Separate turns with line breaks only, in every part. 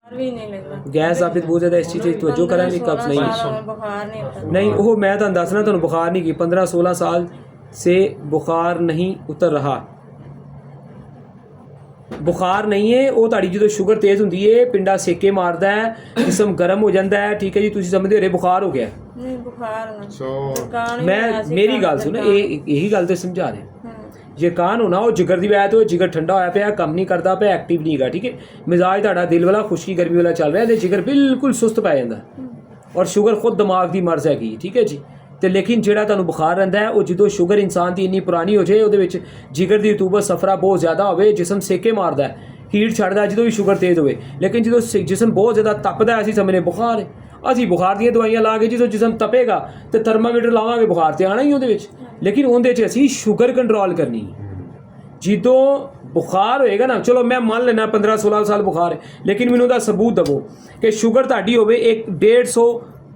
भी नहीं लगता।
गैस आप बहुत ज़्यादा इस चीज़ से तवज्जो करेंगे कब्ज़ नहीं
बुखार नहीं उतरता।
नहीं वो मैं तुहानू दसना तुहानू बुखार नहीं की 15-16 साल से बुखार नहीं उतर रहा। बुखार नहीं है वो ताड़ी जो शुगर तेज़ होंगी है पिंडा सेके मारदा है जिसम गर्म हो जाता है ठीक है जी तुसीं समझदे हो बुखार हो गया
नहीं बुखार ना
मैं मेरी गल सुनो यही गल तो समझा रहे जे कान होना वो जिगर की वजह तो जिगर ठंडा होया पिया कम नहीं करता पिया एक्टिव नहीं है ठीक है मिजाज तुहाडा दिल वाला खुश्की गर्मी वाला चल रहा है तो जिगर बिल्कुल सुस्त पै जाता और शुगर खुद दिमाग की मर्ज हैगी ठीक है जी तो लेकिन जो तुहानू बुखार रहिंदा है वो जो शुगर इंसान की इन्नी पुरानी हो जाए वो जिगर की रतूबत सफरा बहुत ज़्यादा हो जिसम सेके मारदा है हीट छड्डदा है जो भी शुगर तेज़ हो लेकिन जो जिसम बहुत ज़्यादा तपदा है असीं समझने बुखार है असीं बुखार दी दवाइयां ला के जो जिसम तपेगा तो थर्मामीटर लावांगे बुखार तो आना ही उहदे विच लेकिन उहदे च असीं शुगर कंट्रोल करनी जिदों बुखार होएगा ना चलो मैं मान लेना 15-16 साल बुखार है लेकिन मैनूं दा सबूत दवो कि शुगर तुहाडी होवे 150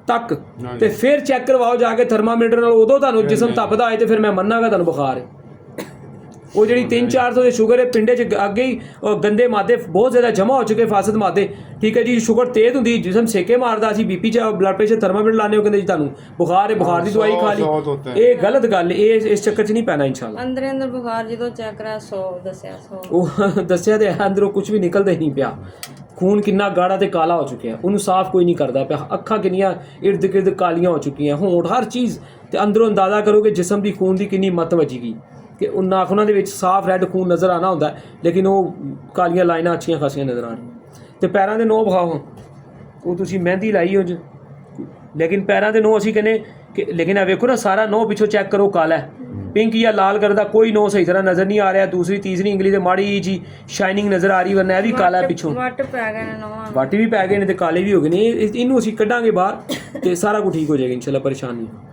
तक तो फिर चैक करवाओ जाके थर्मामीटर नाल उदों तुहानूं जिसम तपदा होए तो फिर मैं मन्नागा तुहानूं बुखार है वो जी 300-400 की शुगर है पिंडे च अगे ही गंदे मादे बहुत ज़्यादा जमा हो चुके फासद मादे ठीक है जी शुगर तेज़ होंगी जिसम सेके मारदा असीं बीपी च ब्लड प्रेशर थर्मामीटर लाने हो कहंदे जी तुहानूं बुखार है बुखार की दवाई खा ली ये गलत गल है इस चक्कर च नहीं पैना इंशाल्लाह
अंदर अंदर बुखार जो चेक करा 100 दस्या 100
वो दस्या तो अंदरों कुछ भी निकलता ही नहीं पिया खून किन्ना गाढ़ा तो काला हो चुका है उन्होंने साफ कोई नहीं करता पिया अखा किनियां इर्द गिर्द कालियां हो चुकी हैं होंठ हर चीज़ तो अंदरों अंदाज़ा करो कि जिसम की खून की किन्नी मत वजीगी कि उन नाखूनां दे विच साफ रैड खून नज़र आना होंदा लेकिन वो कालियां लाइनां अच्छियां खासियां नज़र आ रही तो पैरां दे नौ विखाओ वो तुसीं मेहंदी लाई हो लेकिन पैरां दे नौ असीं कहने कि लेकिन वेखो ना सारा नौ पिछों चेक करो काला है पिंक या लाल करदा कोई नौ सही तरह नज़र नहीं आ रहा दूसरी तीसरी इंगली ते माड़ी जी शाइनिंग नज़र आ रही वरना यह भी काला है पिछों
वट पै गए ने नवां
वट भी पै गए ने ते काले भी हो गए ने इनू असीं कड्डांगे बाहर ते सारा कुछ ठीक हो जाएगा इंशाल्लाह परेशान नहीं